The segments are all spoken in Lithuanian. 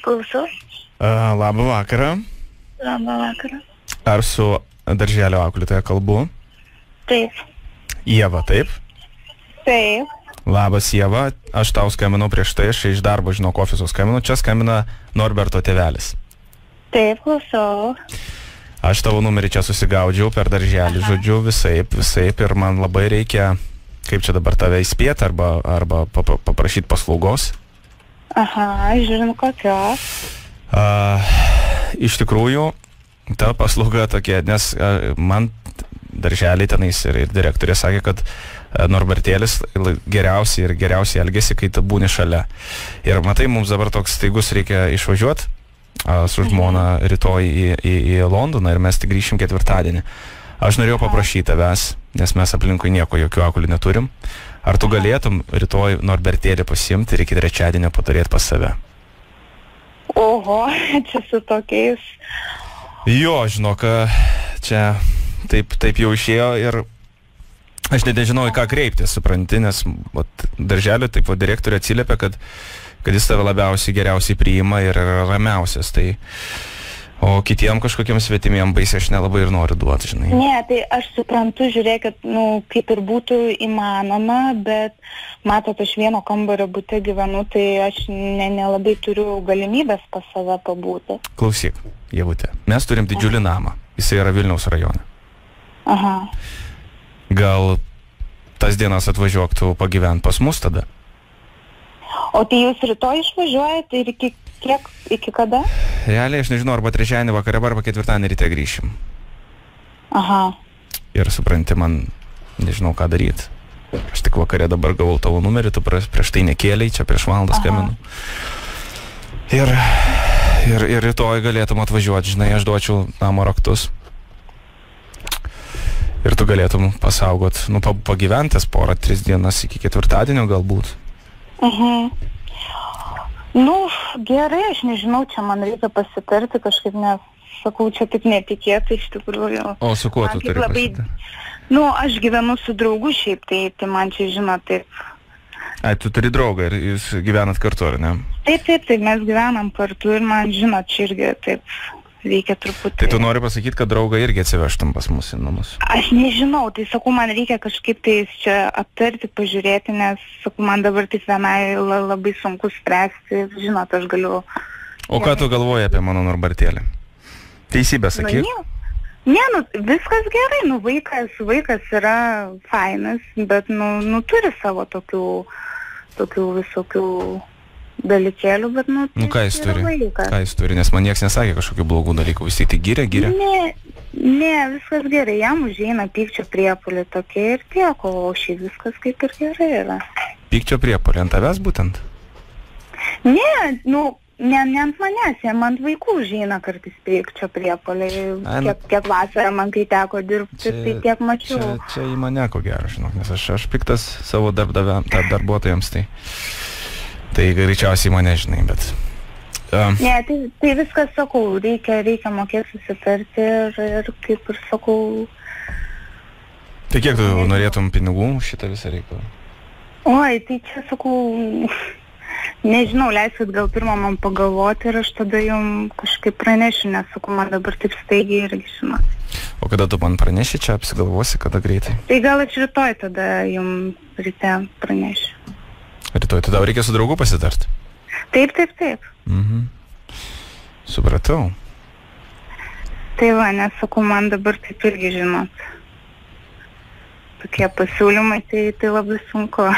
Klausau. Labą vakarą. Labą vakarą. Ar su darželio auklėtoja kalbu? Taip. Ieva, taip? Taip. Labas, Ieva. Aš tau skambinau prieš tai, aš iš darbo, žinok, ofiso skambinu. Čia skambina Norberto tėvelis. Taip, klausau. Aš tavo numerį čia susigaudžiau per darželį, žodžiu, visaip. Ir man labai reikia, kaip čia dabar tave įspėti, arba paprašyti paslaugos. Aha, žiūrim kokios. Iš tikrųjų, ta paslauga tokia, nes man darželiai tenais ir direktorė sakė, kad Norbertėlis geriausiai elgesi, kai tu būni šalia. Ir matai, mums dabar toks staigus reikia išvažiuoti su žmona rytoj į Londoną ir mes tik grįšim ketvirtadienį. Aš norėjau paprašyti tavęs, nes mes aplinkui nieko, jokių aukulių neturim. Ar tu galėtum rytoj Norbertėlį pasiimti ir iki trečiadienio paturėti pas save? Oho, čia su tokiais. Jo, žinok, čia taip jau išėjo ir aš nežinau, į ką kreiptis, supranti, nes darželio taip direktorė atsiliepia, kad jis tave labiausiai geriausiai priima ir yra ramiausias, tai o kitiem kažkokiem svetimiem baisiai aš nelabai ir noriu duoti, žinai. Ne, tai aš suprantu, žiūrėkit, kaip ir būtų įmanoma, bet matot, aš vieno kambario bute gyvenu, tai aš nelabai turiu galimybės pas save pabūti. Klausyk, Ievutė, mes turim didžiulį namą, jisai yra Vilniaus rajone. Aha. Gal tas dienas atvažiuok tu pagyvent pas mus tada? O tai jūs rytoj išvažiuojate ir iki kada? Realiai, aš nežinau, arba trečiadienį vakare, arba ketvirtadienį ryte grįšim. Aha. Ir supranti, man nežinau, ką daryti. Aš tik vakare dabar gavau tavo numerį, tu prieš tai nekėlei, čia prieš valandą skambinu. Ir rytoj galėtum atvažiuoti, žinai, aš duočiau namo raktus. Ir tu galėtum pasaugot, pagyventęs 3 dienas iki ketvirtadienio galbūt. Gerai, aš nežinau, čia man reikia pasitarti kažkaip, nes, sakau, čia taip netikėtai iš tikrųjų. O su kuo tu turi pasitarti? Aš gyvenu su draugu šiaip, tai man čia žino taip. Ai, tu turi draugą ir jūs gyvenat kartu, ar ne? Taip, mes gyvenam kartu ir man žino, čia irgi taip reikia truputį. Tai tu nori pasakyti, kad draugą irgi atsivežtum pas mus į namus? Aš nežinau, tai sakau, man reikia kažkaip tai čia aptarti, pažiūrėti, nes, sakau, man dabar taip vienai labai sunku spręsti, žinot, aš galiu... O ką tu galvoji apie mano Norbertėlį? Teisybę sakyk? Ne, viskas gerai, vaikas yra fainas, bet, turi savo tokių visokių dalykėlių, bet, ką jis turi? Ką jis turi? Nes man nieks nesakė kažkokių blogų dalykų, visi tai gyrė? Ne, viskas gerai, jam užeina pykčio priepuolį tokie ir tiek, o šiaip viskas kaip ir gerai yra. Pykčio priepuolį ant tavęs būtent? Ne, ne ant manęs, jam ant vaikų užeina kartais pykčio priepuolį, kiek vasarą man kai teko dirbti, tai tiek mačiau. Čia į mane ko gero, žinok, nes aš piktas savo darbuotojams, tai greičiausiai mane žinai, bet... Ne, tai viskas, sakau, reikia mokėti susitarti ir kaip ir sakau... Tai kiek tu norėtum pinigų šitą visą reikalą? Oi, tai čia, sakau, nežinau, leiskit gal pirmą man pagalvoti ir aš tada jum kažkaip pranešiu, nes, sakau, man dabar taip staigiai irgi žinot. O kada tu man praneši, čia apsigalvosi, kada greitai? Tai gal aš rytoj tada jum ryte pranešiu. Rytoj, tada reikia su draugu pasitarti? Taip. Supratau. Tai va, nesakau, man dabar taip irgi žinot. Tokie pasiūlymai, tai labai sunku.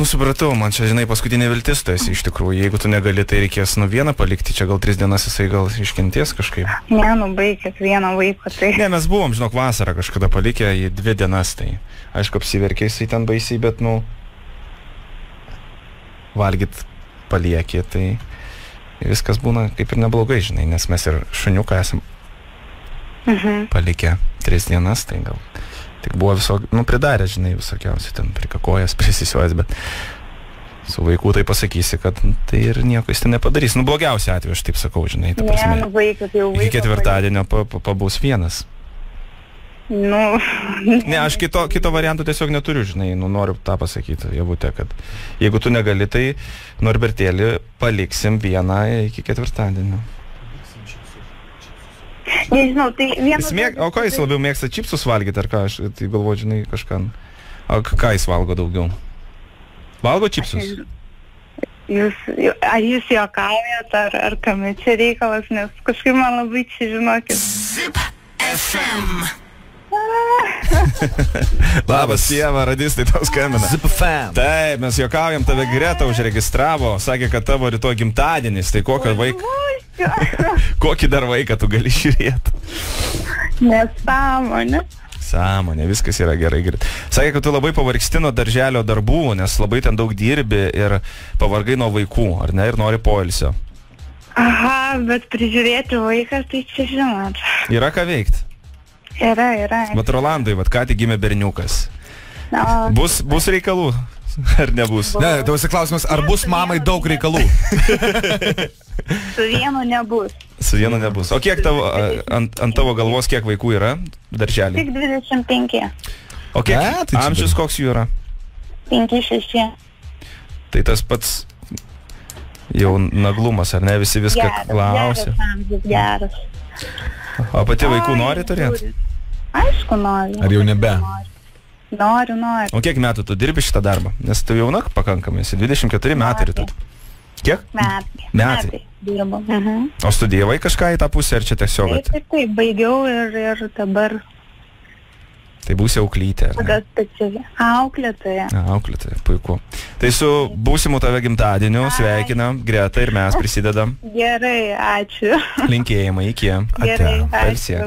Supratau, man čia, žinai, paskutinė viltis tu esi iš tikrųjų. Jeigu tu negali, tai reikės vieną palikti, čia gal 3 dienas jisai gal iškenties kažkaip. Ne, baikit vieną vaiką, tai... Ne, mes buvom, žinok, vasarą kažkada palikę į 2 dienas, tai aišku, apsiverkė jisai ten baisiai, bet, valgyt paliekė, tai viskas būna kaip ir neblogai, žinai, nes mes ir šuniuką esam palikę 3 dienas, tai gal... Tik buvo pridarę, žinai, visokiausiai ten prikakojas, prisisiuojęs, bet su vaikų tai pasakysi, kad tai ir nieko jis ten nepadarys. Blogiausia atveju, aš taip sakau, žinai, ta prasme. Vaikas jau iki ketvirtadienio pabūs vienas. Nu, Ne, aš kito varianto tiesiog neturiu, žinai, noriu tą pasakyti, Ievute, kad jeigu tu negali, tai Norbertėlį paliksim vieną iki ketvirtadienio. nežinau, tai vienas... O ką jis labiau mėgsta, čipsus valgyti, ar ką, aš tai galvoju, žinai, kažką. O ką jis valgo daugiau? Valgo čipsus? Ar jūs juokaujat, ar kame čia reikalas, nes kažkaip man labai čia žinokit. Zip FM. Labas, Ieva, radistai tau skambina. Zip FM. Taip, mes juokaujam, tave Greta užregistravo, sakė, kad tavo rytoj gimtadienis, tai kokį dar vaiką tu gali žiūrėti? Nesąmonė. Sąmonė, viskas yra gerai. Sakė, kad tu labai pavargsti nuo darželio darbų, nes labai ten daug dirbi ir pavargai nuo vaikų, ar ne, ir nori poilsio. Aha, bet prižiūrėti vaiką, tai čia žinot. Yra ką veikti? Yra. Vat Rolandui, ką tik gimė berniukas. Bus reikalų? Ar nebus? Ne, tavasi klausimas, ar bus mamai daug reikalų? Su vienu nebus. Su vienu nebus. O kiek tavo, ant tavo galvos kiek vaikų yra darželį? Tik 25. O kiek amžius koks jų yra? 5-6. Tai tas pats jau naglumas, ar ne? Visi viską klausia. Geras. O pati vaikų nori turėti? Aišku, noriu. Ar jau nebe? Noriu. O kiek metų tu dirbi šitą darbą? Nes tu jauna pakankamai, esi 24 metai rytoj. Kiek? Metai. Dirbu. O studijavai kažką į tą pusę, ar čia tiesiog? Taip, baigiau ir dabar. Tai būsi auklytė, ar ne? Auklėtoja. Auklėtoja, puiku. Tai su būsimu tave gimtadieniu sveikinam, Greta ir mes prisidedam. Gerai, ačiū. Linkėjimai, iki. Gerai, ačiū. Pailsėk.